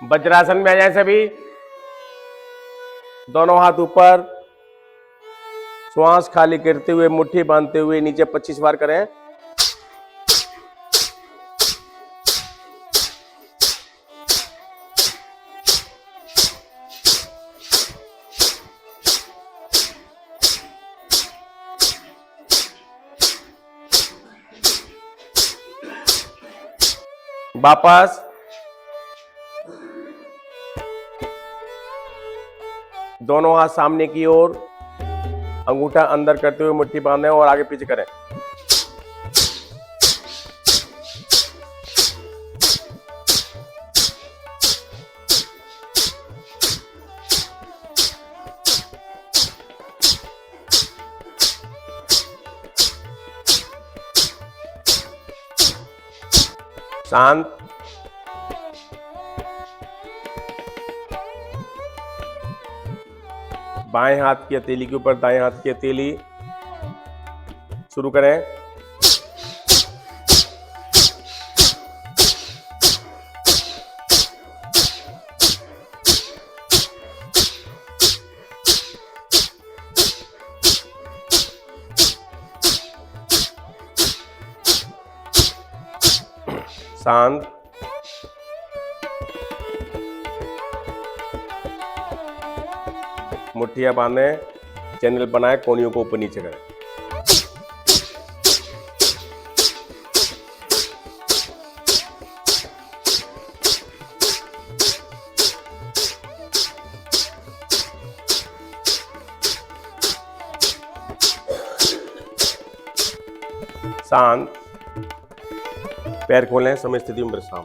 वज्रासन में आ जाए सभी। दोनों हाथ ऊपर, श्वास खाली करते हुए मुट्ठी बांधते हुए नीचे 25 बार करें। वापस दोनों हाथ सामने की ओर, अंगूठा अंदर करते हुए मुट्ठी बांधें और आगे पीछे करें। शांत। बाएं हाथ की हथेली के ऊपर दाएं हाथ की हथेली। शुरू करें। शांत। मुट्ठियां बांधें, चैनल बनाए, कोहनियों को ऊपर नीचे करें। शांत। पैर खोलें, समय स्थिति में विश्राम।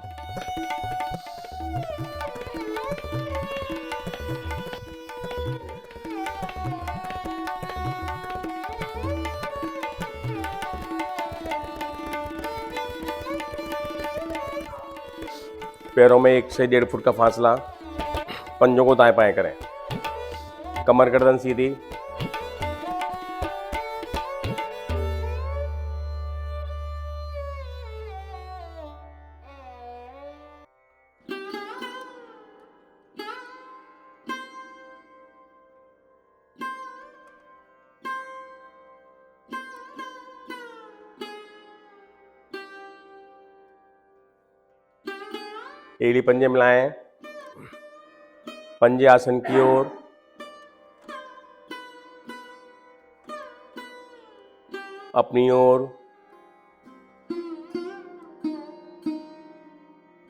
पैरों में 1 से 1.5 फुट का फासला। पंजों को दाएं बाएं करें। कमर गर्दन सीधी। एड़ी पंजे मिलाएं, पंजे आसन की ओर। अपनी ओर,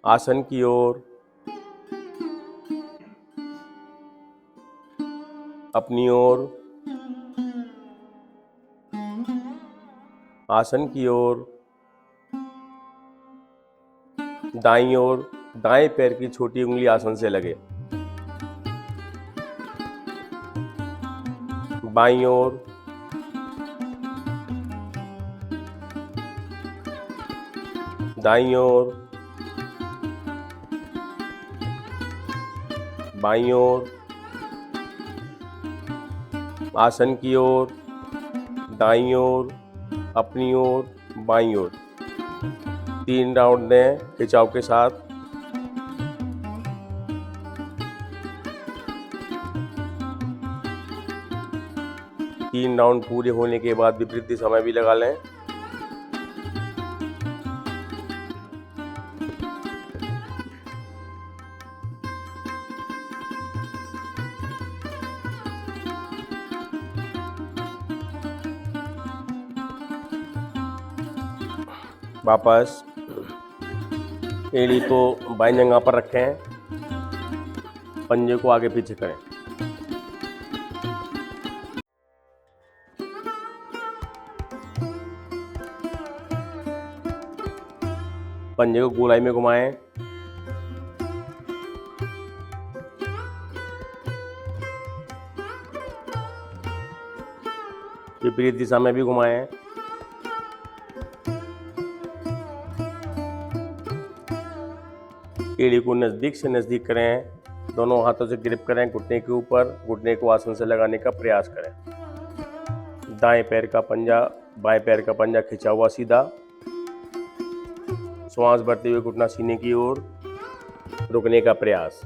आसन की ओर, अपनी ओर, आसन की ओर, दाईं ओर। दाएं पैर की छोटी उंगली आसन से लगे। बाईं ओर, दाईं ओर, बाईं ओर, आसन की ओर, दाईं ओर, अपनी ओर, बाईं ओर। 3 राउंड दें खिंचाव के साथ। तीन राउंड पूरे होने के बाद विपरीत दिशा में भी लगा लें। वापस एड़ी को बाईं जंघा पर रखें, पंजे को आगे पीछे करें। पंजे को गोलाई में घुमाएं। विपरीत दिशा में भी घुमाएं। एड़ी को नजदीक से नजदीक करें। दोनों हाथों से ग्रिप करें घुटने के ऊपर। घुटने को आसन से लगाने का प्रयास करें। दाएं पैर का पंजा बाएं पैर का पंजा खिंचा हुआ सीधा। श्वास भरते हुए घुटना सीने की ओर। रुकने का प्रयास।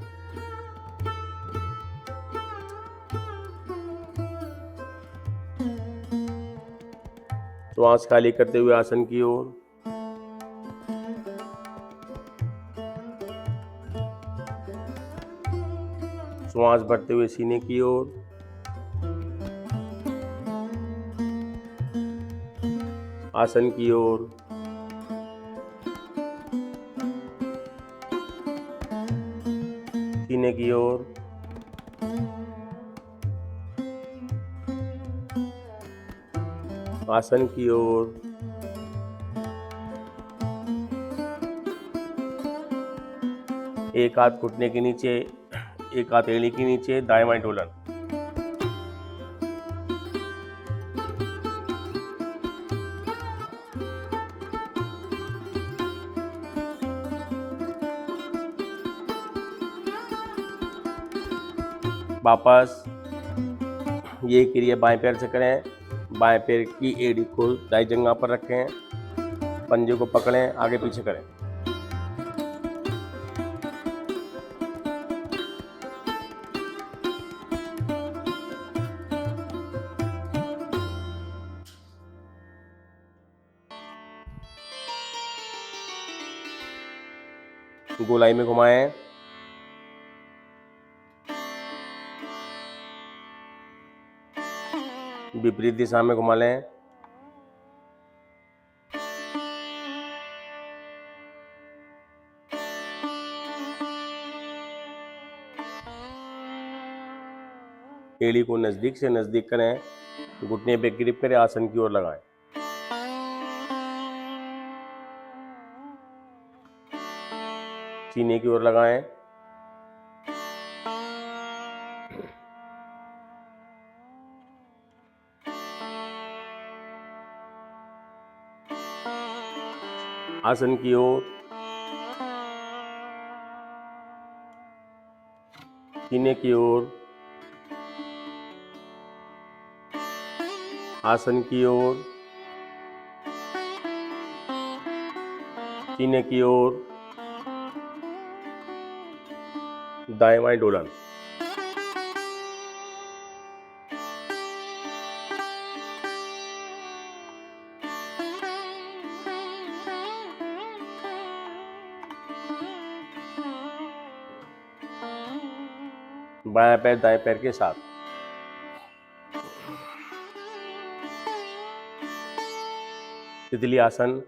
श्वास खाली करते हुए आसन की ओर। श्वास भरते हुए सीने की ओर। आसन की ओर। सीने की ओर। आसन की ओर। एक हाथ घुटने के नीचे, एक हाथ एड़ी के नीचे, दाएं बाएं डोलन। वापस ये क्रिया बाएं पैर से करें। बाएं पैर की एड़ी को दाईं जंघा पर रखें, पंजे को पकड़ें, आगे पीछे करें। गोलाई में घुमाएं। विपरीत दिशा में घुमा लें। एड़ी को नजदीक से नजदीक करें, घुटने पे ग्रिप करें, आसन की ओर लगाएं। सीने की ओर लगाएं। आसन की ओर। सीने की ओर। आसन की ओर। सीने की ओर। दाएं बाएं डोलन। बायां पैर दाएं पैर के साथ। तितली आसन।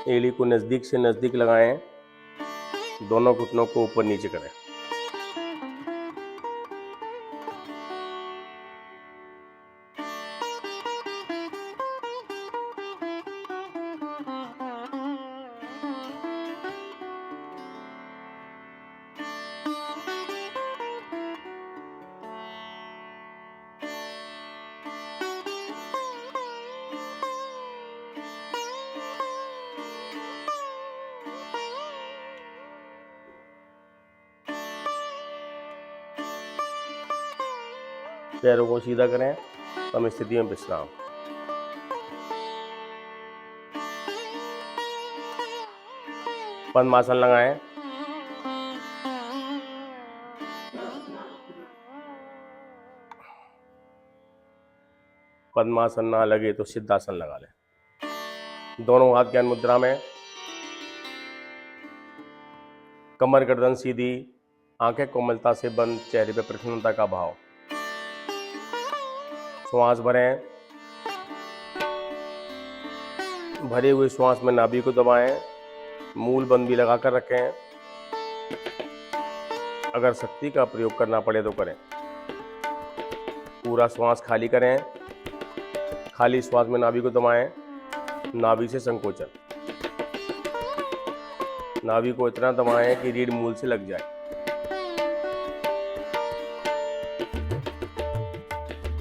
एड़ी को नजदीक से नजदीक लगाएं, दोनों घुटनों को ऊपर नीचे करें। पैरों को सीधा करें, सम स्थिति में विश्राम। पद्मासन लगाएं। पद्मासन ना लगे तो सिद्धासन लगा लें। दोनों हाथ ज्ञान मुद्रा में। कमर गर्दन सीधी, आंखें कोमलता से बंद, चेहरे पे प्रसन्नता का भाव। श्वास भरें। भरे हुए श्वास में नाभि को दबाएं, मूल बंद भी लगाकर रखें। अगर शक्ति का प्रयोग करना पड़े तो करें। पूरा श्वास खाली करें। खाली श्वास में नाभि को दबाएं, नाभि से संकोचन। नाभि को इतना दबाएं कि रीढ़ मूल से लग जाए।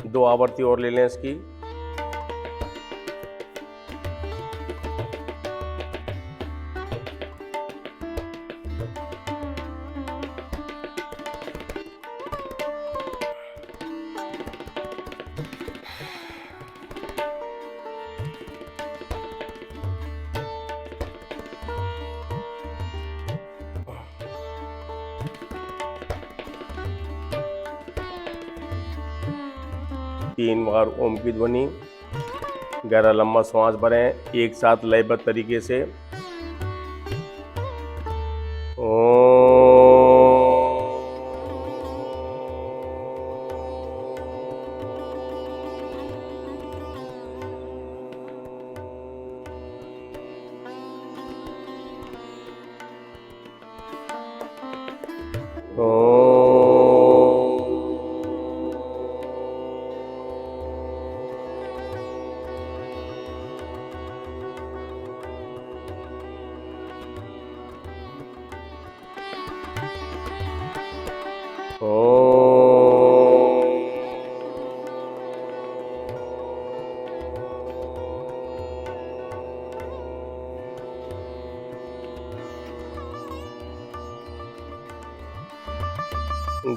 2 आवृत्ति और ले लें इसकी। 3 बार ओम की ध्वनि। गहरा लंबा श्वास भरें, एक साथ लयबद्ध तरीके से।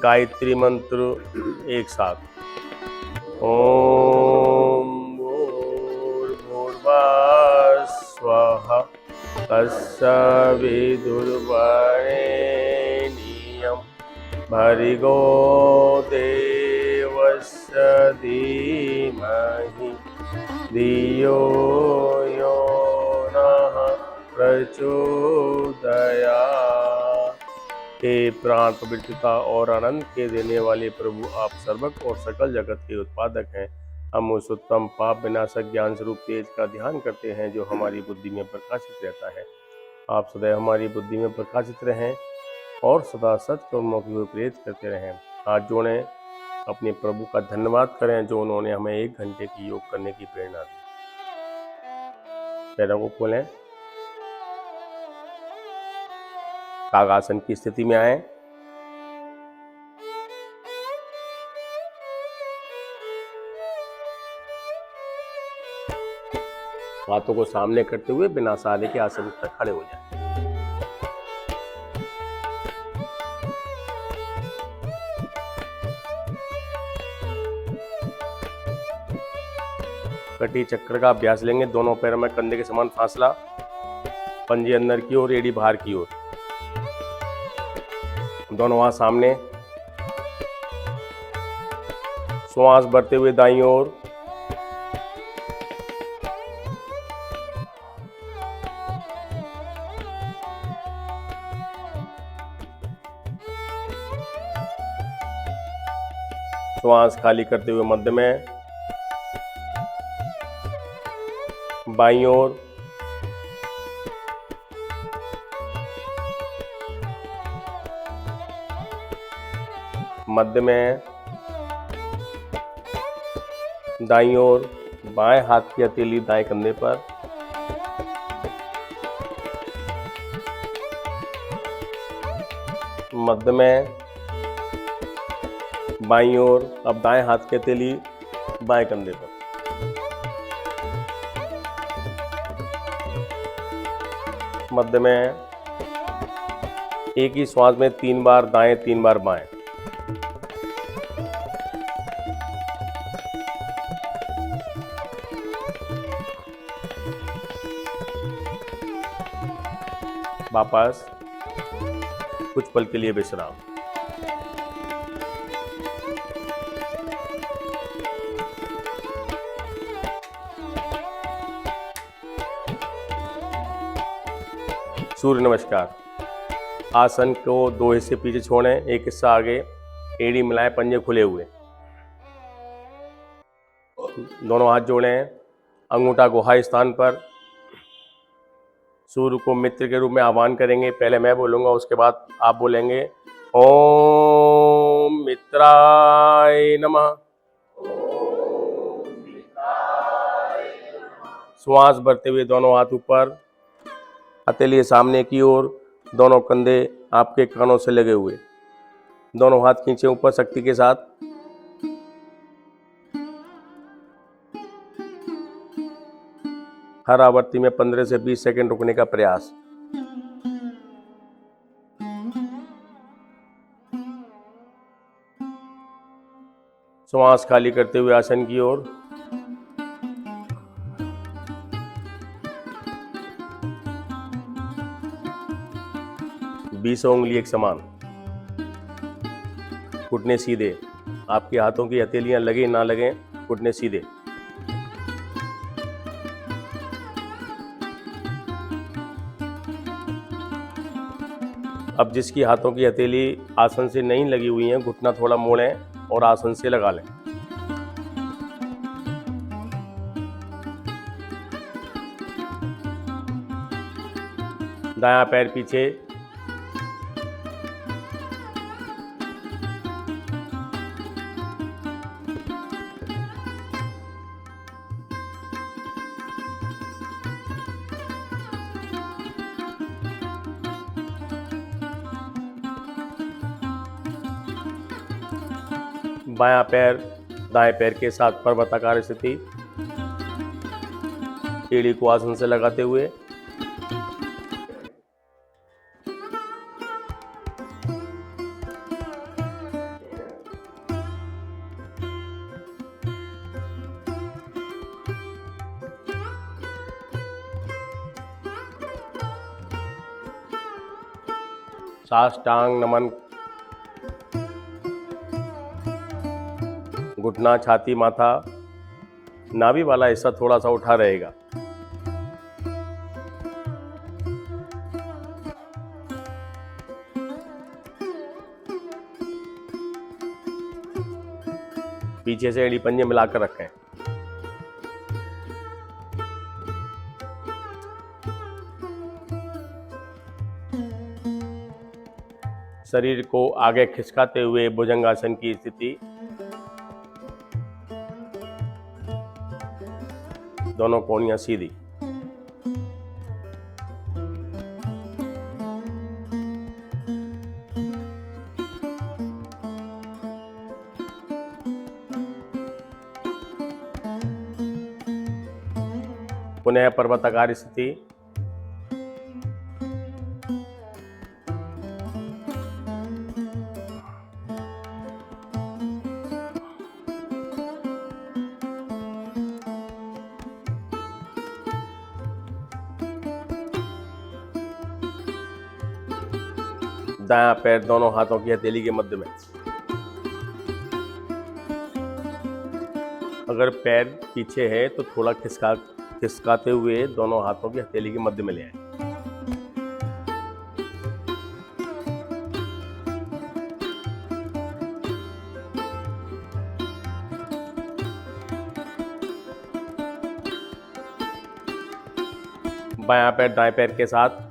गायत्री मंत्र एक साथ। ओम भूर्भुवः स्वः तत्सवितुर्वरेण्यं भर्गो देवस्य धीमहि धियो यो नः प्रचोदयात्। हे प्राण पवित्रता और आनंद के देने वाले प्रभु, आप सर्वक और सकल जगत के उत्पादक हैं। हम उस उत्तम पाप विनाशक ज्ञान स्वरूप तेज का ध्यान करते हैं जो हमारी बुद्धि में प्रकाशित रहता है। आप सदैव हमारी बुद्धि में प्रकाशित रहें और सदा सत्कर्मों की ओर प्रेरित करते रहें। हाथ जोड़ें, अपने प्रभु का धन्यवाद करें जो उन्होंने हमें 1 घंटे की योग करने की प्रेरणा दी। पैरों को खोलें, कागासन की स्थिति में आए। हाथों को सामने करते हुए बिना सहारे के आसन तक खड़े हो जाएं। कटी चक्र का अभ्यास लेंगे। दोनों पैरों में कंधे के समान फासला, पंजे अंदर की ओर, एड़ी बाहर की ओर। दोनों हाथ सामने, श्वास भरते हुए दाईं ओर, श्वास खाली करते हुए मध्य में, बाईं ओर, मध्य में, दाईं ओर, बाएं हाथ की हथेली दाएं कंधे पर, मध्य में, बाईं ओर। अब दाएं हाथ की हथेली बाएं कंधे पर। मध्य में एक ही श्वास में 3 बार दाएं 3 बार बाएं। वापस कुछ पल के लिए विश्राम। सूर्य नमस्कार। आसन को 2 हिस्से पीछे छोड़ें, एक हिस्सा आगे, एड़ी मिलाएं, पंजे खुले हुए। दोनों हाथ जोड़ें, अंगूठा गुहा स्थान पर। सूर्य को मित्र के रूप में आह्वान करेंगे। पहले मैं बोलूँगा, उसके बाद आप बोलेंगे। ओम मित्राय नमः। श्वास भरते हुए दोनों हाथ ऊपर, हथेली सामने की ओर, दोनों कंधे आपके कानों से लगे हुए। दोनों हाथ खींचे ऊपर शक्ति के साथ। हर आवृत्ति में 15 से 20 सेकंड रुकने का प्रयास। श्वास खाली करते हुए आसन की ओर। बीस उंगली एक समान, घुटने सीधे, आपके हाथों की हथेलियां लगे ना लगे, घुटने सीधे। अब जिसकी हाथों की हथेली आसन से नहीं लगी हुई है, घुटना थोड़ा मोड़ें और आसन से लगा लें। दायां पैर पीछे, बायां पैर दाएं पैर के साथ पर्वताकार स्थिति, एड़ी को आसन से लगाते हुए। साष्टांग नमन, घुटना, छाती, माथा, नाभि वाला हिस्सा थोड़ा सा उठा रहेगा। पीछे से एड़ी पंजे मिलाकर रखें। शरीर को आगे खिसकाते हुए भुजंगासन की स्थिति, दोनों कोहनियां सीधी। पुनः पर्वताकार स्थिति, दायां पैर दोनों हाथों की हथेली के मध्य में। अगर पैर पीछे है तो थोड़ा खिसकाते हुए दोनों हाथों की हथेली के मध्य में ले आए। बायां पैर दाएं पैर के साथ,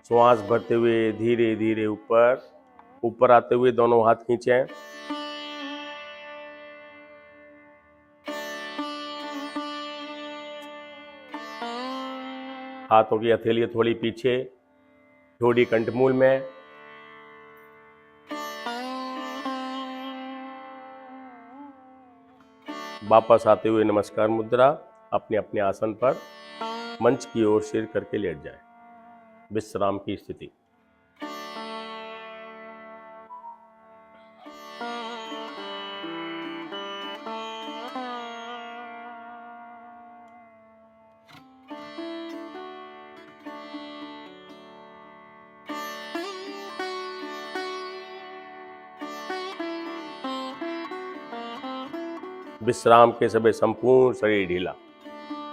श्वास भरते हुए धीरे धीरे ऊपर आते हुए दोनों हाथ खींचें। हाथों की हथेली थोड़ी पीछे, ठोड़ी कंठमूल में। वापस आते हुए नमस्कार मुद्रा, अपने अपने आसन पर मंच की ओर सिर करके लेट जाए। विश्राम की स्थिति। विश्राम के समय संपूर्ण शरीर ढीला,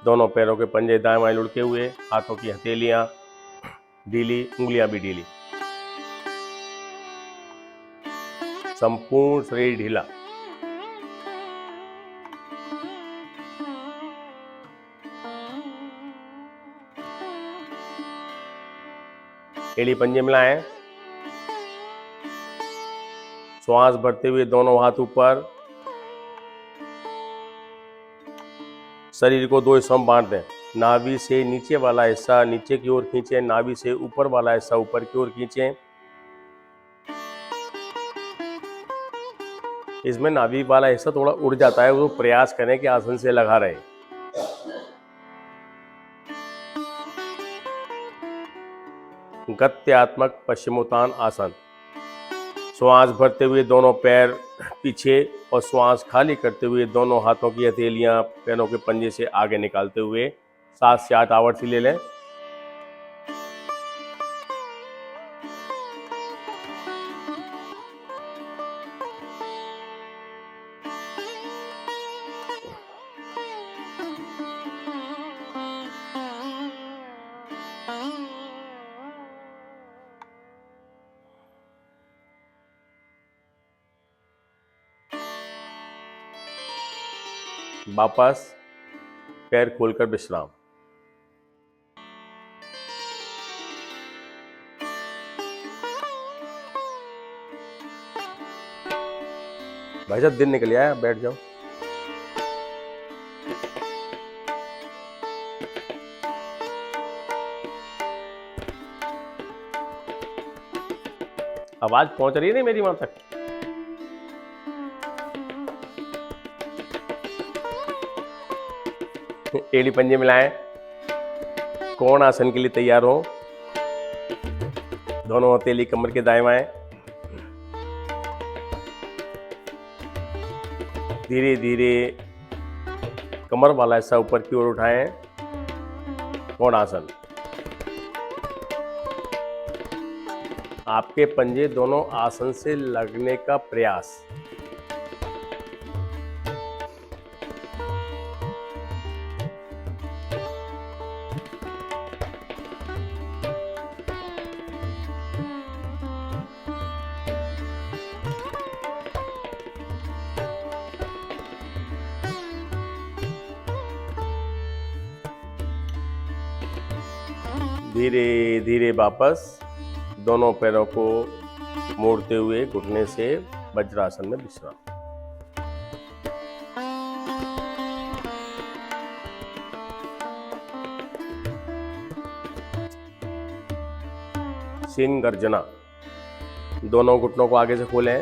दोनों पैरों के पंजे दाएं बाएं लुढ़के हुए, हाथों की हथेलियां ढीली, उंगलियां भी ढीली, संपूर्ण शरीर ढीला। एड़ी पंजे मिलाएं। श्वास भरते हुए दोनों हाथ ऊपर, शरीर को दो हिस्सों में बांट दें। नाभि से नीचे वाला हिस्सा नीचे की ओर खींचें, नाभि से ऊपर वाला हिस्सा ऊपर की ओर खींचें। इसमें नाभि वाला हिस्सा थोड़ा उड़ जाता है, वो प्रयास करें कि आसन से लगा रहे। गत्यात्मक पश्चिमोत्तान आसन। श्वास भरते हुए दोनों पैर पीछे और श्वास खाली करते हुए दोनों हाथों की हथेलियां पैरों के पंजे से आगे निकालते हुए 7 से 8 आवर्ती ले लें। वापस पैर खोलकर विश्राम। भाई साहब दिन निकल आया, बैठ जाओ। आवाज पहुंच रही है नहीं मेरी वहां तक? एड़ी पंजे मिलाएं, कोण आसन के लिए तैयार हो। दोनों हथेली कमर के दाएं बाएं। धीरे धीरे कमर वाला हिस्सा ऊपर की ओर उठाएं, कोण आसन। आपके पंजे दोनों आसन से लगने का प्रयास। धीरे धीरे वापस दोनों पैरों को मोड़ते हुए घुटने से वज्रासन में विश्राम। सिंह गर्जना। दोनों घुटनों को आगे से खोलें,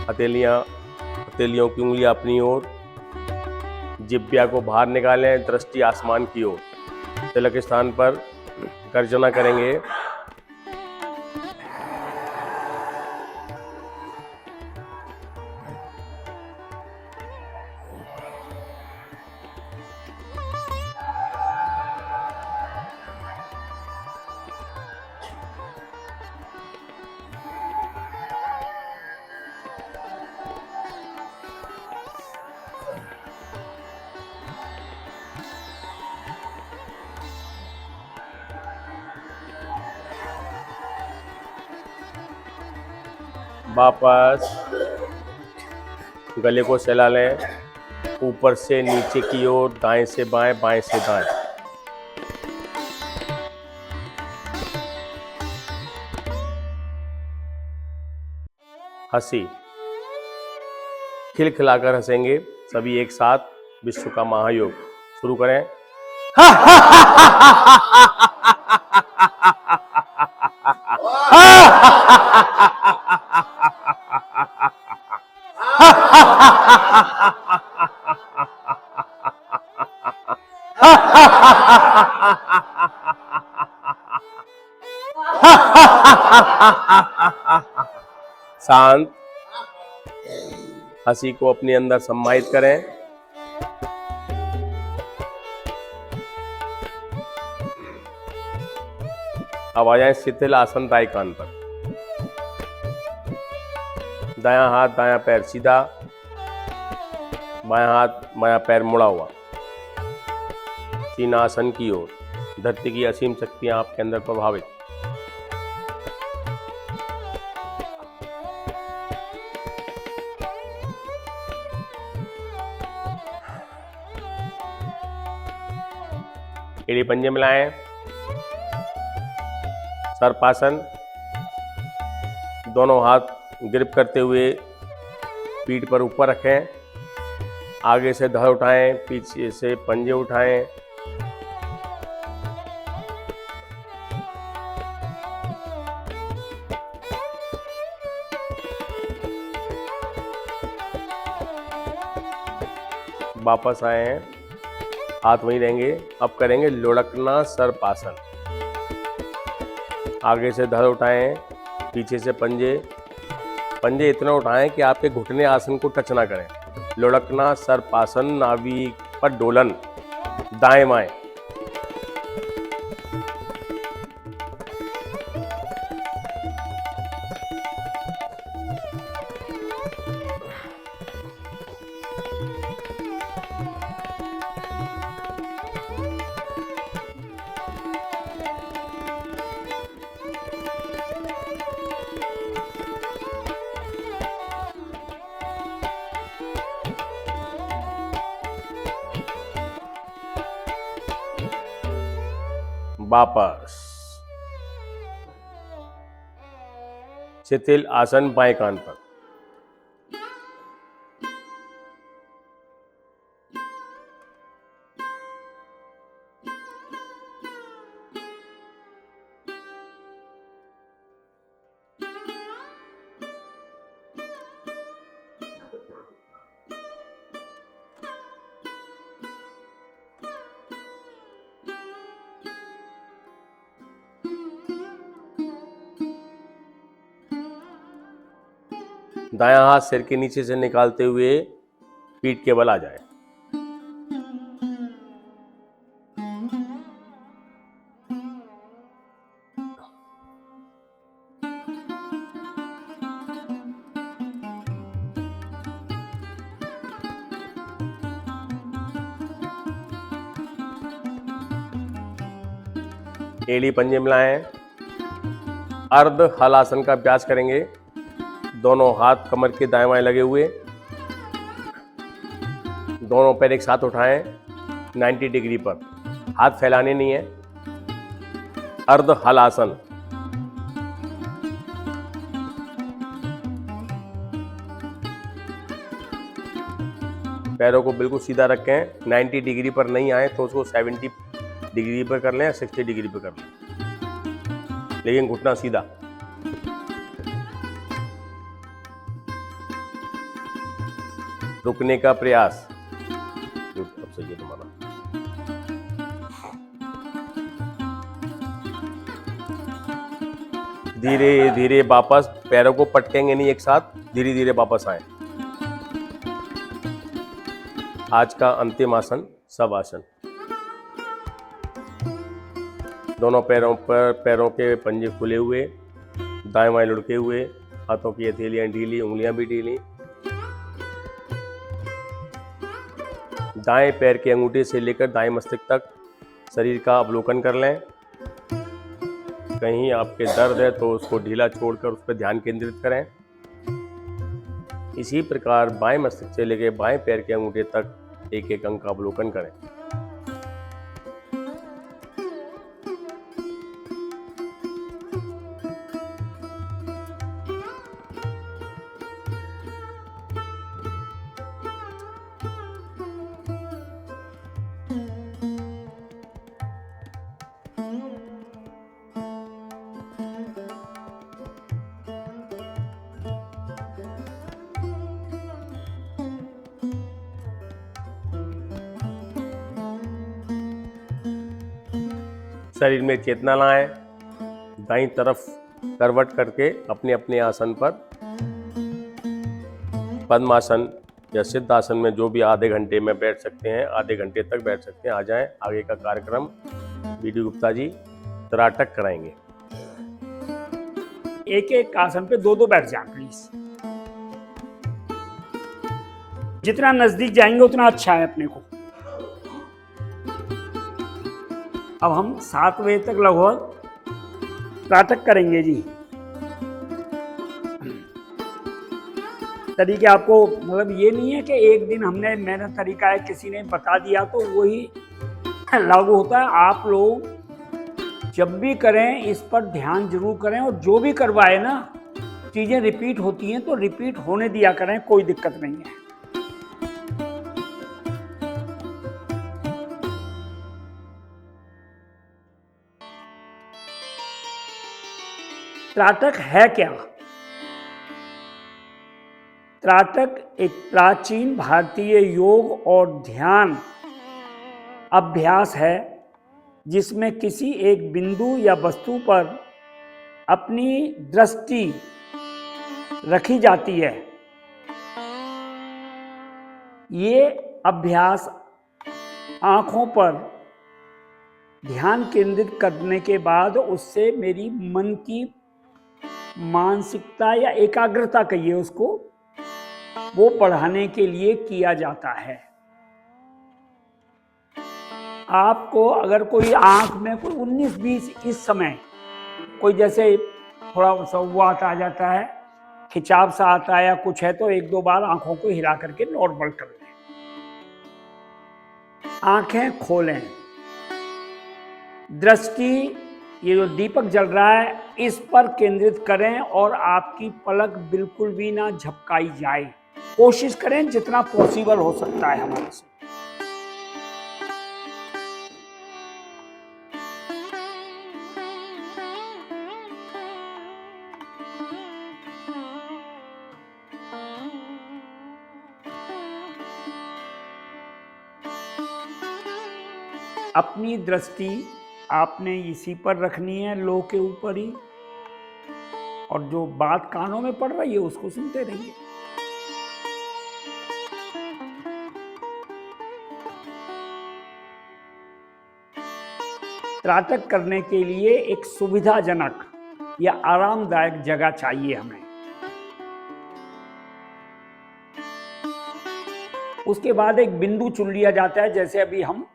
हथेलियों की उंगलियां अपनी ओर, जिब्या को बाहर निकालें, दृष्टि आसमान की ओर। तिलक स्थान पर गर्जना करेंगे। वापस गले को सहला लें, ऊपर से नीचे की ओर, दाएं से बाएं, बाएं से दाएं। हंसी। खिलखिलाकर हंसेंगे सभी एक साथ। विश्व का महायोग। शुरू करें। शांत। हंसी को अपने अंदर सम्मानित करें। अब आ जाएं शिथिल आसन दाएं कान पर। दायां हाथ दायां पैर सीधा, बायां हाथ बायां पैर मुड़ा हुआ, सीना आसन की ओर। धरती की असीम शक्तियां आपके अंदर प्रभावित। एड़ी पंजे मिलाएं, सर्पासन। दोनों हाथ ग्रिप करते हुए पीठ पर ऊपर रखें। आगे से धड़ उठाएं, पीछे से पंजे उठाएं। वापस आए हैं, हाथ वहीं रहेंगे। अब करेंगे लुढ़कना सर्पासन। आगे से धड़ उठाएं, पीछे से पंजे, पंजे इतना उठाएं कि आपके घुटने आसन को टच ना करें। लुढ़कना, सर्पासन, नाभि पर डोलन, दाएं बाएं। वापस। शिथिल आसन बाएं कान पर। दायां हाथ सिर के नीचे से निकालते हुए पीठ के बल आ जाए। एड़ी पंजे मिलाएं। अर्ध हलासन का अभ्यास करेंगे। दोनों हाथ कमर के दाएं बाएं लगे हुए, दोनों पैर एक साथ उठाएं 90 डिग्री पर, हाथ फैलाने नहीं है। अर्ध हलासन। पैरों को बिल्कुल सीधा रखें। 90 डिग्री पर नहीं आए तो उसको 70 डिग्री पर कर लें या 60 डिग्री पर कर लें, लेकिन घुटना सीधा। रुकने का प्रयास। अब सही है तुम्हारा। धीरे धीरे वापस, पैरों को पटकेंगे नहीं एक साथ, धीरे धीरे वापस आए। आज का अंतिम आसन शवासन। दोनों पैरों पर पैरों के पंजे खुले हुए, दाएं बाएं लुढ़के हुए, हाथों की हथेलियां ढीली, उंगलियां भी ढीली। दाएं पैर के अंगूठे से लेकर दाएं मस्तिष्क तक शरीर का अवलोकन कर लें। कहीं आपके दर्द है तो उसको ढीला छोड़कर उस पर ध्यान केंद्रित करें। इसी प्रकार बाएं मस्तिष्क से लेकर बाएं पैर के अंगूठे तक एक एक अंग का अवलोकन करें। शरीर में चेतना लाएं। दाईं तरफ करवट करके अपने अपने आसन पर, पद्मासन या सिद्धासन में जो भी आधे घंटे में बैठ सकते हैं, आधे घंटे तक बैठ सकते हैं, आ जाएं। आगे का कार्यक्रम बीडी गुप्ता जी त्राटक कराएंगे। एक एक आसन पे दो दो बैठ जाए प्लीज। जितना नजदीक जाएंगे उतना अच्छा है अपने को। अब हम 7 बजे तक लगभग त्राटक करेंगे जी। तरीके आपको, मतलब ये नहीं है कि एक दिन मैंने तरीका है किसी ने बता दिया तो वही लागू होता है। आप लोग जब भी करें इस पर ध्यान जरूर करें, और जो भी करवाए ना, चीजें रिपीट होती हैं तो रिपीट होने दिया करें, कोई दिक्कत नहीं है। त्राटक है क्या? त्राटक एक प्राचीन भारतीय योग और ध्यान अभ्यास है जिसमें किसी एक बिंदु या वस्तु पर अपनी दृष्टि रखी जाती है। ये अभ्यास आंखों पर ध्यान केंद्रित करने के बाद उससे मेरी मन की मानसिकता या एकाग्रता कहिए उसको, वो बढ़ाने के लिए किया जाता है। आपको अगर कोई आंख में कोई 19-20 इस समय कोई जैसे थोड़ा संवाद आ जाता है, खिंचाव सा आता है या कुछ है, तो 1-2 बार आंखों को हिला करके नॉर्मल कर लें। आंखें खोलें, दृष्टि ये जो दीपक जल रहा है इस पर केंद्रित करें और आपकी पलक बिल्कुल भी ना झपकाई जाए। कोशिश करें जितना पॉसिबल हो सकता है हमारे से। अपनी दृष्टि आपने इसी पर रखनी है, लो के ऊपर ही, और जो बात कानों में पड़ रही है उसको सुनते रहिए। त्राटक करने के लिए एक सुविधाजनक या आरामदायक जगह चाहिए हमें। उसके बाद एक बिंदु चुन लिया जाता है, जैसे अभी हम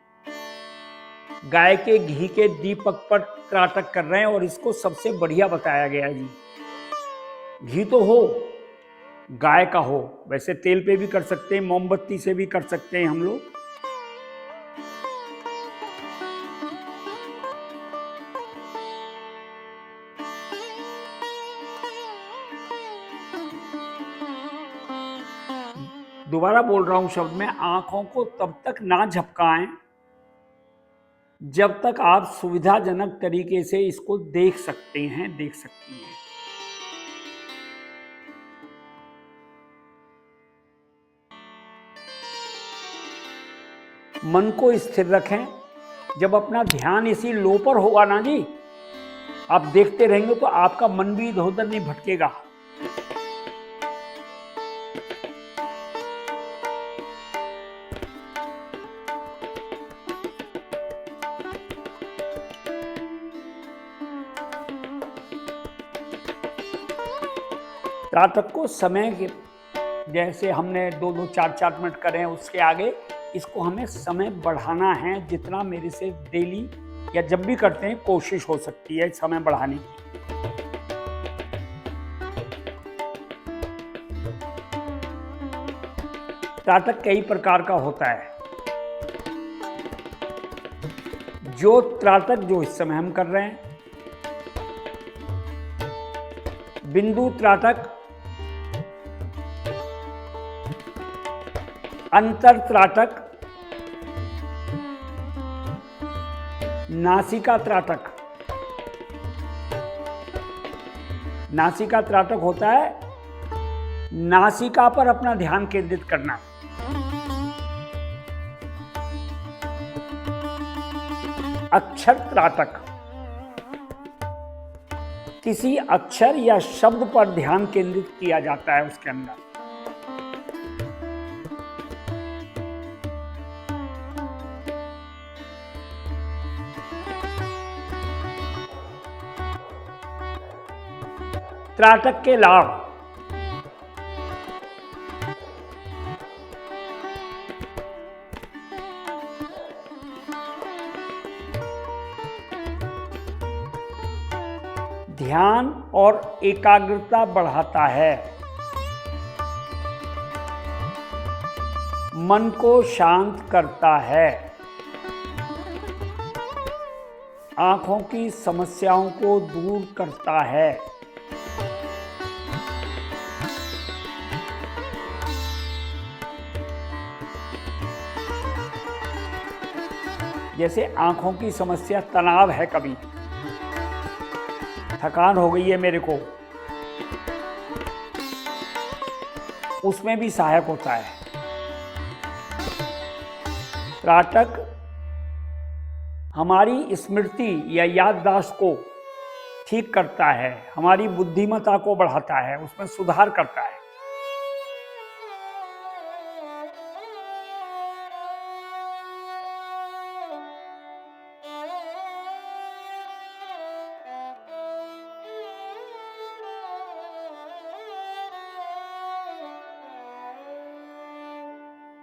गाय के घी के दीपक पर त्राटक कर रहे हैं और इसको सबसे बढ़िया बताया गया जी। घी तो हो, गाय का हो, वैसे तेल पे भी कर सकते हैं, मोमबत्ती से भी कर सकते हैं हम लोग। दोबारा बोल रहा हूं शब्द में, आंखों को तब तक ना झपकाएं जब तक आप सुविधाजनक तरीके से इसको देख सकते हैं, देख सकती हैं। मन को स्थिर रखें। जब अपना ध्यान इसी लो पर होगा ना जी, आप देखते रहेंगे तो आपका मन भी इधर उधर नहीं भटकेगा। त्राटक को समय के जैसे हमने 2-2, 4-4 मिनट करें, उसके आगे इसको हमें समय बढ़ाना है। जितना मेरे से डेली या जब भी करते हैं कोशिश हो सकती है समय बढ़ाने की। त्राटक कई प्रकार का होता है। जो त्राटक जो इस समय हम कर रहे हैं, बिंदु त्राटक, अंतर त्राटक, नासिका त्राटक। नासिका त्राटक होता है नासिका पर अपना ध्यान केंद्रित करना। अक्षर त्राटक, किसी अक्षर या शब्द पर ध्यान केंद्रित किया जाता है उसके अंदर। त्राटक के लाभ, ध्यान और एकाग्रता बढ़ाता है, मन को शांत करता है, आंखों की समस्याओं को दूर करता है, जैसे आंखों की समस्या, तनाव है, कभी थकान हो गई है मेरे को, उसमें भी सहायक होता है। त्राटक हमारी स्मृति या याददाश्त को ठीक करता है, हमारी बुद्धिमत्ता को बढ़ाता है, उसमें सुधार करता है।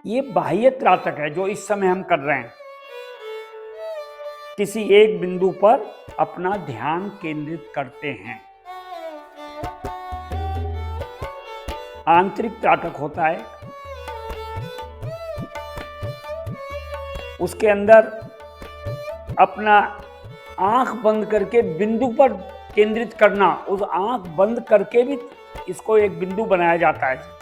ये बाह्य त्राटक है जो इस समय हम कर रहे हैं। किसी एक बिंदु पर अपना ध्यान केंद्रित करते हैं। आंतरिक त्राटक होता है, उसके अंदर अपना आंख बंद करके बिंदु पर केंद्रित करना, उस आंख बंद करके भी इसको एक बिंदु बनाया जाता है।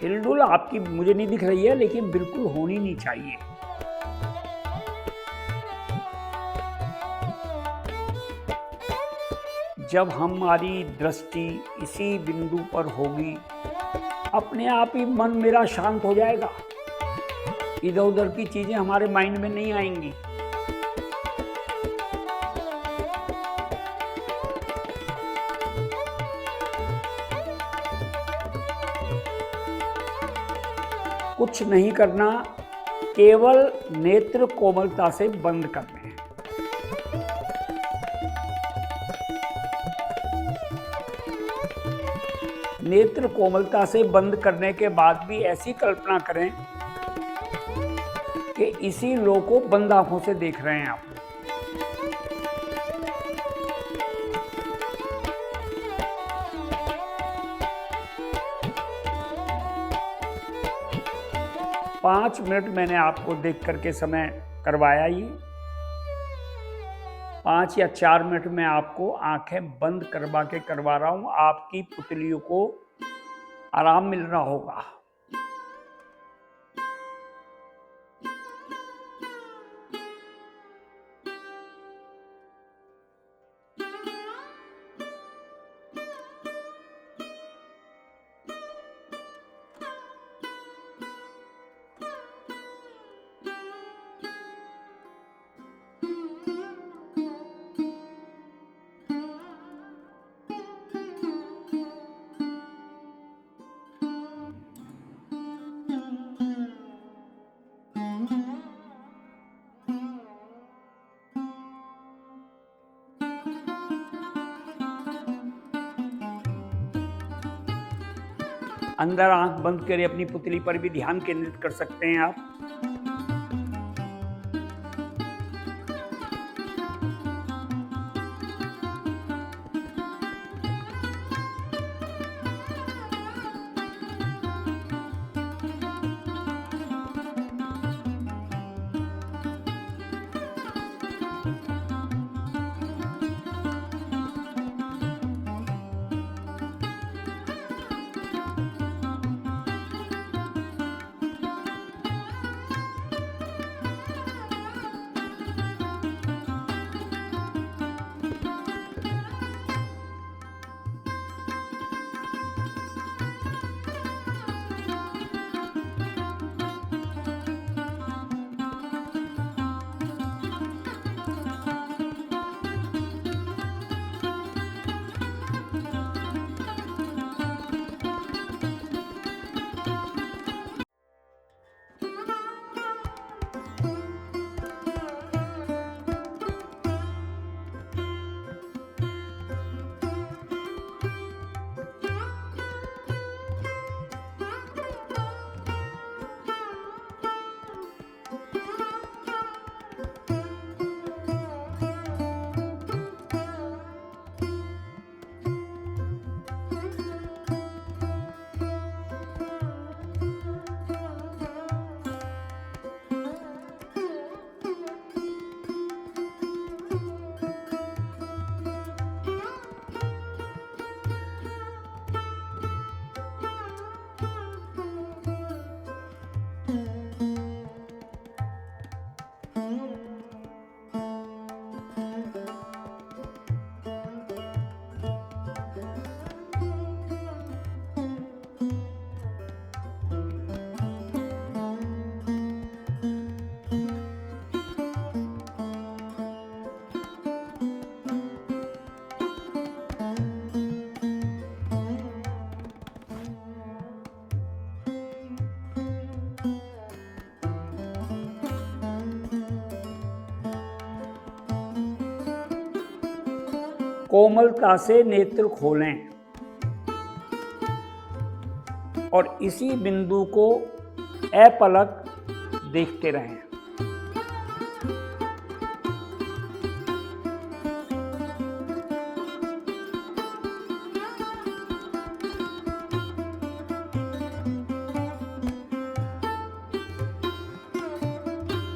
हिलडुल आपकी मुझे नहीं दिख रही है, लेकिन बिल्कुल होनी नहीं चाहिए। जब हमारी दृष्टि इसी बिंदु पर होगी, अपने आप ही मन मेरा शांत हो जाएगा, इधर उधर की चीजें हमारे माइंड में नहीं आएंगी। कुछ नहीं करना, केवल नेत्र कोमलता से बंद करने हैं। नेत्र कोमलता से बंद करने के बाद भी ऐसी कल्पना करें कि इसी लो को बंद आंखों से देख रहे हैं आप। पाँच मिनट मैंने आपको देख करके समय करवाया। ये 5 या 4 मिनट में आपको आंखें बंद करवा के करवा रहा हूं। आपकी पुतलियों को आराम मिल रहा होगा। अंदर आंख बंद करे अपनी पुतली पर भी ध्यान केंद्रित कर सकते हैं आप। कोमलता से नेत्र खोलें और इसी बिंदु को अपलक देखते रहें।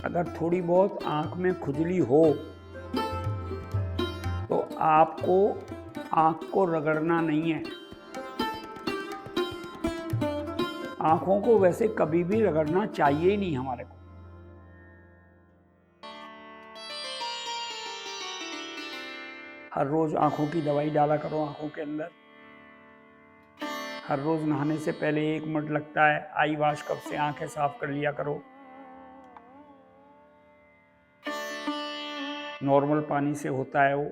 अगर थोड़ी बहुत आंख में खुजली हो तो आपको आंख को रगड़ना नहीं है। आंखों को वैसे कभी भी रगड़ना चाहिए ही नहीं हमारे को। हर रोज आंखों की दवाई डाला करो आंखों के अंदर। हर रोज नहाने से पहले 1 मिनट लगता है, आई वॉश कप से आंखें साफ कर लिया करो। नॉर्मल पानी से होता है वो।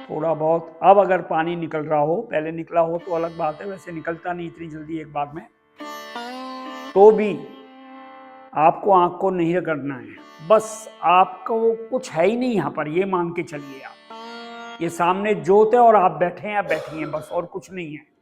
थोड़ा बहुत अब अगर पानी निकल रहा हो, पहले निकला हो तो अलग बात है, वैसे निकलता नहीं इतनी जल्दी एक बार में, तो भी आपको आंख को नहीं रगड़ना है। बस आपको कुछ है ही नहीं यहाँ पर, ये मान के चलिए आप। ये सामने जोत है और आप बैठे हैं या बैठी हैं, बस, और कुछ नहीं है।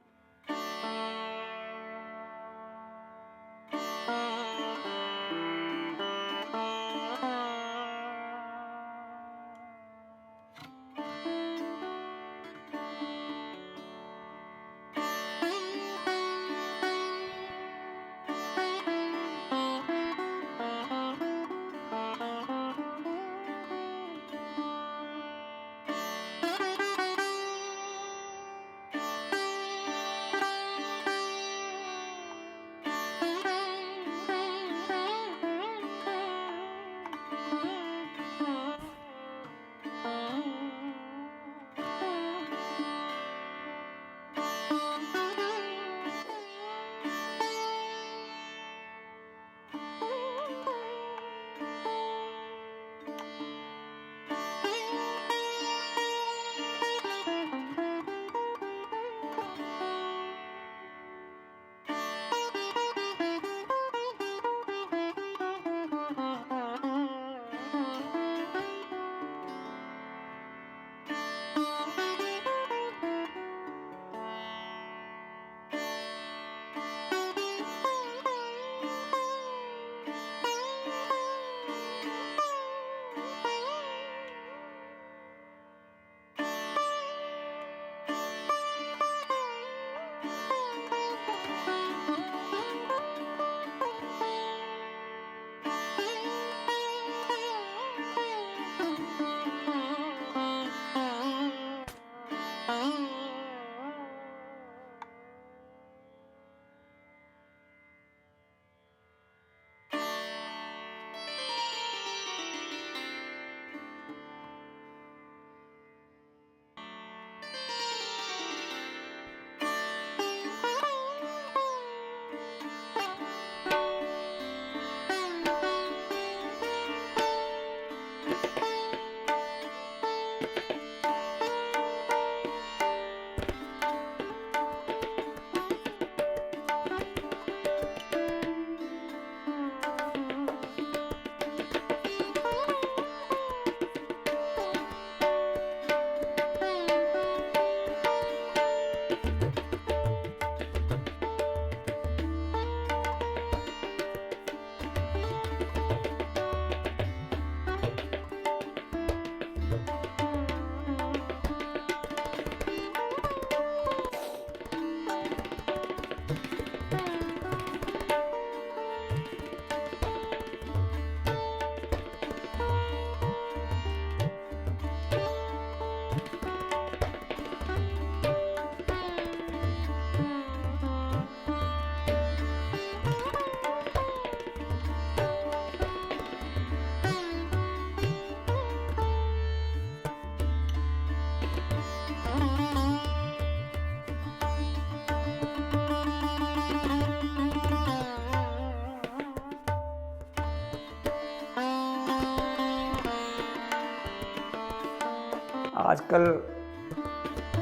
आजकल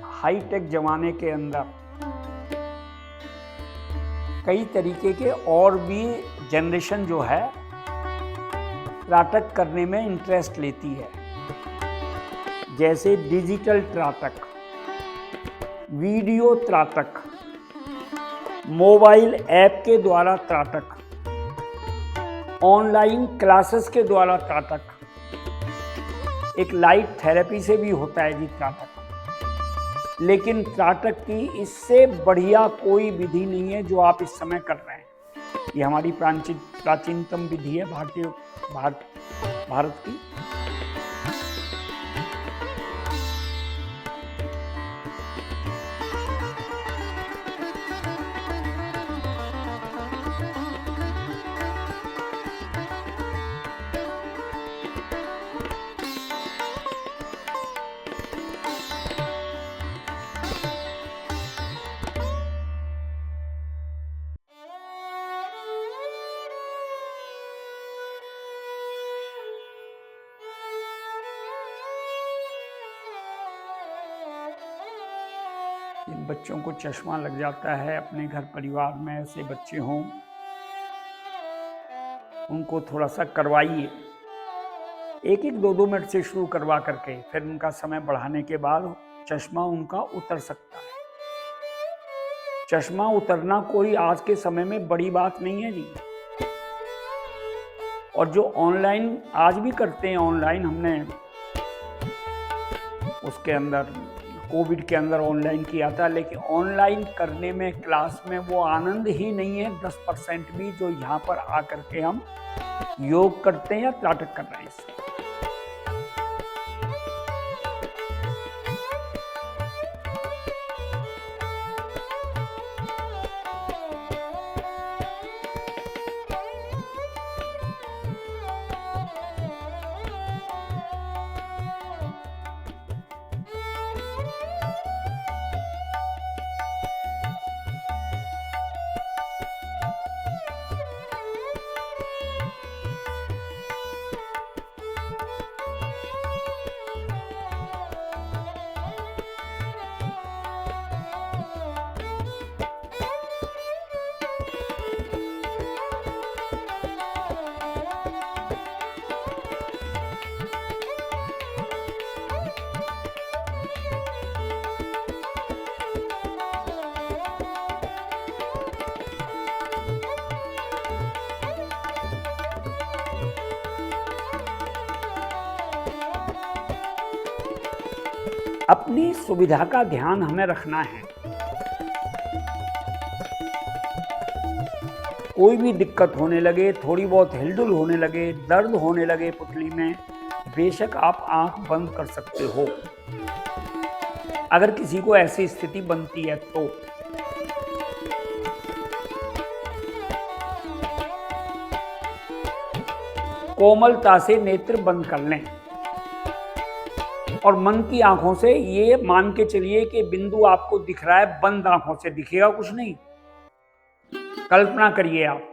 हाईटेक जमाने के अंदर कई तरीके के और भी जनरेशन जो है त्राटक करने में इंटरेस्ट लेती है, जैसे डिजिटल त्राटक, वीडियो त्राटक, मोबाइल ऐप के द्वारा त्राटक, ऑनलाइन क्लासेस के द्वारा त्राटक, एक लाइट थेरेपी से भी होता है जी त्राटक। लेकिन त्राटक की इससे बढ़िया कोई विधि नहीं है जो आप इस समय कर रहे हैं। ये हमारी प्राचीनतम विधि है भारत की। जिन बच्चों को चश्मा लग जाता है, अपने घर परिवार में ऐसे बच्चे हों, उनको थोड़ा सा करवाइए, 1-1, 2-2 मिनट से शुरू करवा करके, फिर उनका समय बढ़ाने के बाद चश्मा उनका उतर सकता है। चश्मा उतरना कोई आज के समय में बड़ी बात नहीं है जी। और जो ऑनलाइन आज भी करते हैं, ऑनलाइन हमने उसके अंदर कोविड के अंदर ऑनलाइन किया था, लेकिन ऑनलाइन करने में क्लास में वो आनंद ही नहीं है 10% भी, जो यहाँ पर आकर के हम योग करते हैं या त्राटक कर रहे हैं। अपनी सुविधा का ध्यान हमें रखना है। कोई भी दिक्कत होने लगे, थोड़ी बहुत हिलडुल होने लगे, दर्द होने लगे पुतली में, बेशक आप आंख बंद कर सकते हो। अगर किसी को ऐसी स्थिति बनती है तो कोमलता से नेत्र बंद कर लें और मन की आंखों से ये मान के चलिए कि बिंदु आपको दिख रहा है, बंद आंखों से दिखेगा कुछ नहीं, कल्पना करिए आप।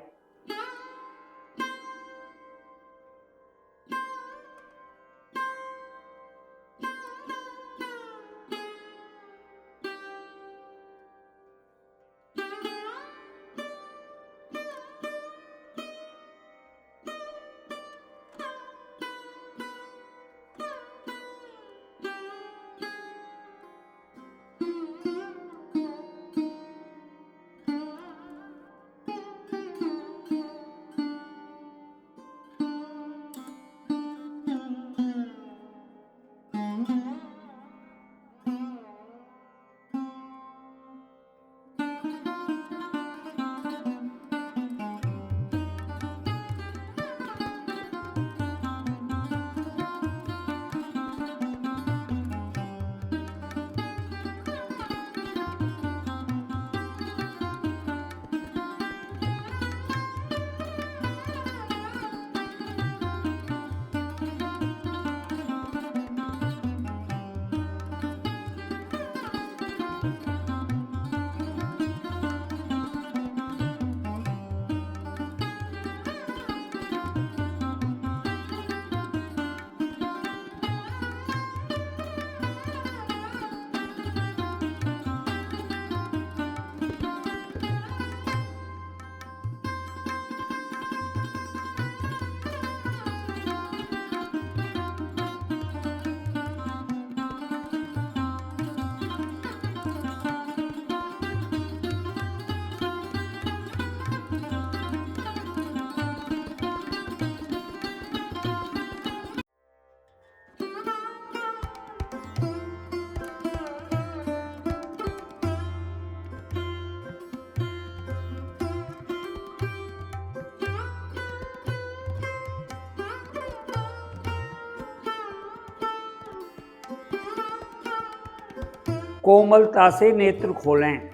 कोमलता से नेत्र खोलें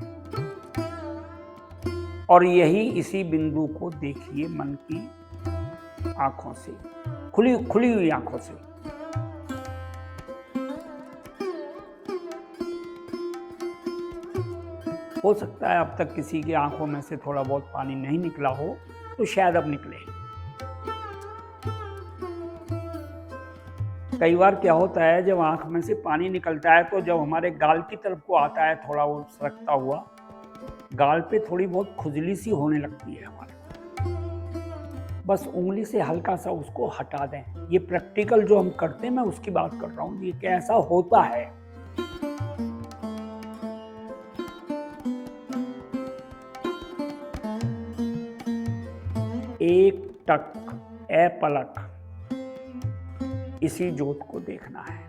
और यही इसी बिंदु को देखिए मन की आंखों से, खुली खुली हुई आंखों से। हो सकता है अब तक किसी की आंखों में से थोड़ा बहुत पानी नहीं निकला हो, तो शायद अब निकले। कई बार क्या होता है, जब आंख में से पानी निकलता है तो जब हमारे गाल की तरफ को आता है थोड़ा वो सरकता हुआ, गाल पे थोड़ी बहुत खुजली सी होने लगती है हमारे। बस उंगली से हल्का सा उसको हटा दें। ये प्रैक्टिकल जो हम करते हैं, मैं उसकी बात कर रहा हूँ, ये कैसा होता है। एक टक पलक इसी ज्योत को देखना है।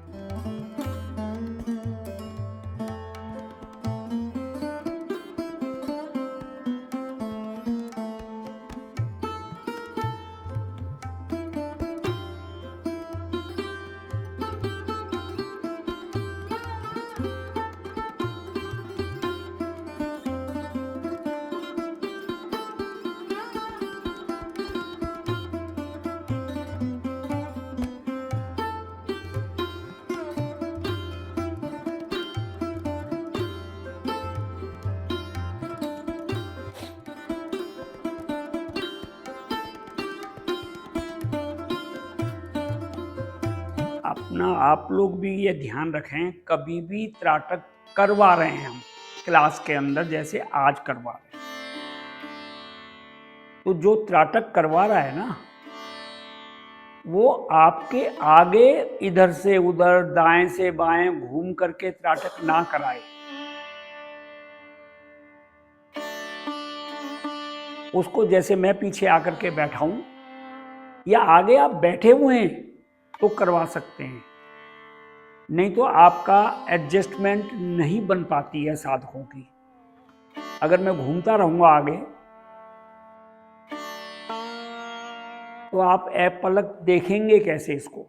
अपना आप लोग भी ये ध्यान रखें, कभी भी त्राटक करवा रहे हैं हम क्लास के अंदर, जैसे आज करवा रहे हैं, तो जो त्राटक करवा रहा है ना, वो आपके आगे इधर से उधर, दाएं से बाएं घूम करके त्राटक ना कराए। उसको जैसे मैं पीछे आकर के बैठा हूं या आगे आप बैठे हुए हैं तो करवा सकते हैं, नहीं तो आपका एडजस्टमेंट नहीं बन पाती है साधकों की। अगर मैं घूमता रहूंगा आगे तो आप पलक देखेंगे कैसे इसको।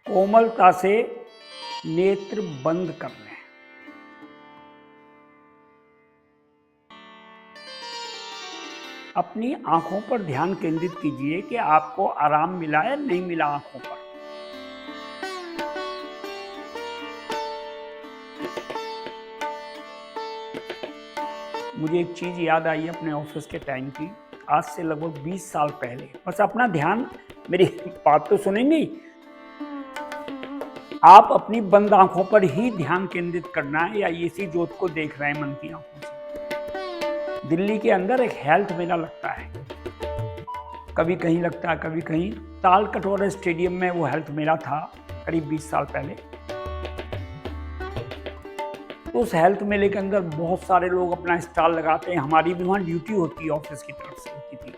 कोमलता से नेत्र बंद कर लें। अपनी आंखों पर ध्यान केंद्रित कीजिए कि आपको आराम मिला या नहीं मिला आंखों पर। मुझे एक चीज याद आई अपने ऑफिस के टाइम की, आज से लगभग 20 साल पहले। बस अपना ध्यान, मेरी बात तो सुनेंगे, आप अपनी बंद आंखों पर ही ध्यान केंद्रित करना है या इसी ज्योत को देख रहे हैं मन की आंखों से। दिल्ली के अंदर एक हेल्थ मेला लगता है, कभी कहीं लगता है कभी कहीं। ताल कटोरा स्टेडियम में वो हेल्थ मेला था करीब 20 साल पहले। तो उस हेल्थ मेले के अंदर बहुत सारे लोग अपना स्टॉल लगाते हैं। हमारी भी वहाँ ड्यूटी होती है, ऑफिस की तरफ से होती थी।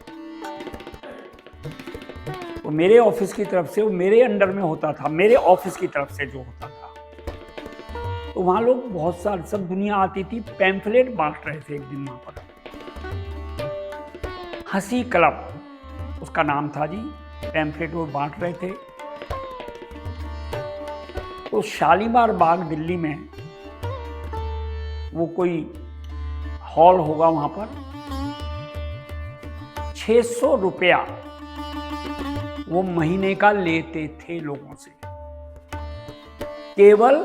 तो मेरे ऑफिस की तरफ से, वो मेरे अंडर में होता था, मेरे ऑफिस की तरफ से जो होता था। तो वहाँ लोग बहुत सारे, सब दुनिया आती थी, पैम्फलेट बांट रहे थे एक दिन वहाँ पर। हंसी क्लब उसका नाम था जी। पैम्फलेट वो बांट रहे थे। तो शालीमार बाग दिल्ली में वो कोई हॉल होगा, वहां पर 600 रुपया वो महीने का लेते थे लोगों से, केवल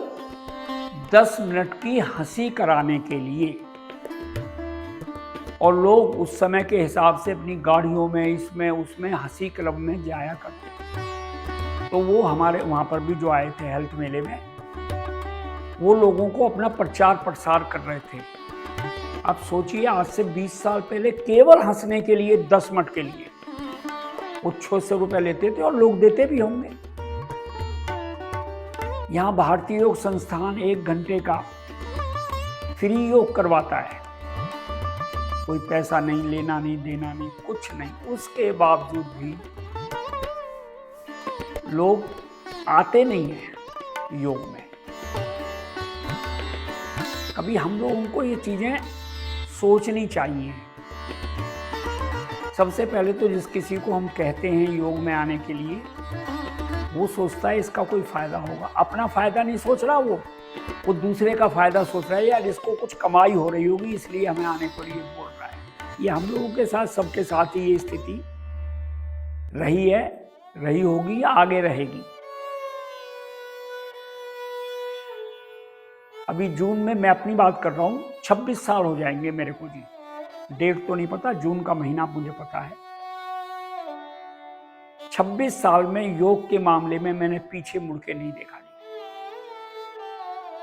10 मिनट की हंसी कराने के लिए। और लोग उस समय के हिसाब से अपनी गाड़ियों में, इसमें उसमें, हंसी क्लब में जाया करते। तो वो हमारे वहां पर भी जो आए थे हेल्थ मेले में, वो लोगों को अपना प्रचार प्रसार कर रहे थे। आप सोचिए, आज से 20 साल पहले केवल हंसने के लिए, 10 मिनट के लिए वो 600 रुपए लेते थे, और लोग देते भी होंगे। यहाँ भारतीय योग संस्थान 1 घंटे का फ्री योग करवाता है। कोई पैसा नहीं, लेना नहीं, देना नहीं, कुछ नहीं। उसके बावजूद भी लोग आते नहीं हैं योग में। कभी हम लोगों को ये चीजें सोचनी चाहिए। सबसे पहले तो जिस किसी को हम कहते हैं योग में आने के लिए, वो सोचता है इसका कोई फायदा होगा। अपना फायदा नहीं सोच रहा, वो दूसरे का फायदा सोच रहा है, या जिसको कुछ कमाई हो रही होगी इसलिए हमें आने के लिए बोल रहा है। ये हम लोगों के साथ, सबके साथ ही ये स्थिति रही है, रही होगी, आगे रहेगी। अभी जून में, मैं अपनी बात कर रहा हूँ, 26 साल हो जाएंगे मेरे को जी। डेट तो नहीं पता, जून का महीना मुझे पता है। 26 साल में योग के मामले में मैंने पीछे मुड़ के नहीं देखा जी।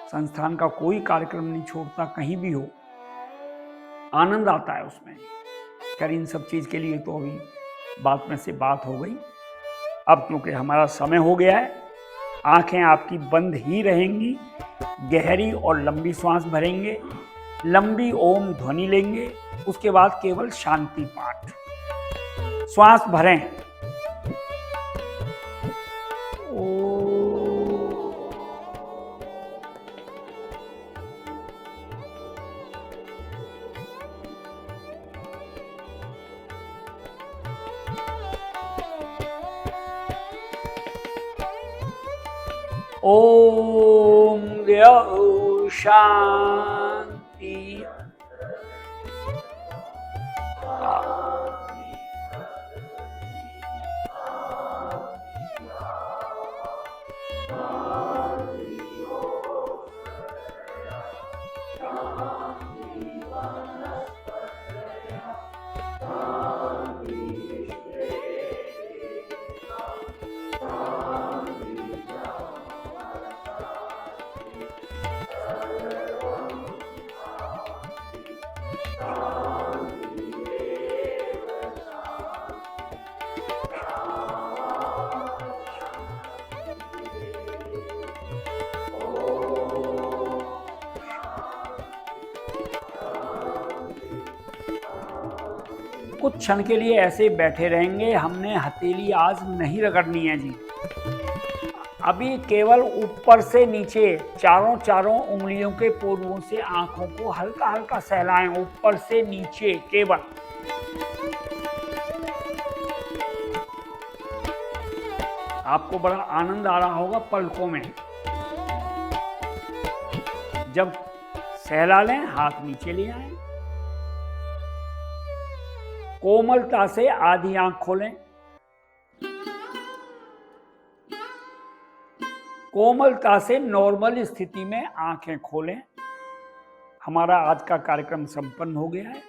संस्थान का कोई कार्यक्रम नहीं छोड़ता, कहीं भी हो, आनंद आता है उसमें। खैर, इन सब चीज के लिए तो अभी बात में से बात हो गई। अब क्योंकि हमारा समय हो गया है, आंखें आपकी बंद ही रहेंगी। गहरी और लंबी सांस भरेंगे, लंबी ओम ध्वनि लेंगे, उसके बाद केवल शांति पाठ। श्वास भरें। ओम द्यौ शांति। कुछ क्षण के लिए ऐसे बैठे रहेंगे। हमने हथेली आज नहीं रगड़नी है जी। अभी केवल ऊपर से नीचे चारों उंगलियों के पोरुओं से आंखों को हल्का हल्का सहलाएं, ऊपर से नीचे केवल। आपको बड़ा आनंद आ रहा होगा पलकों में। जब सहला लें, हाथ नीचे ले आए, कोमलता से आधी आंख खोलें, कोमलता से नॉर्मल स्थिति में आंखें खोलें। हमारा आज का कार्यक्रम संपन्न हो गया है।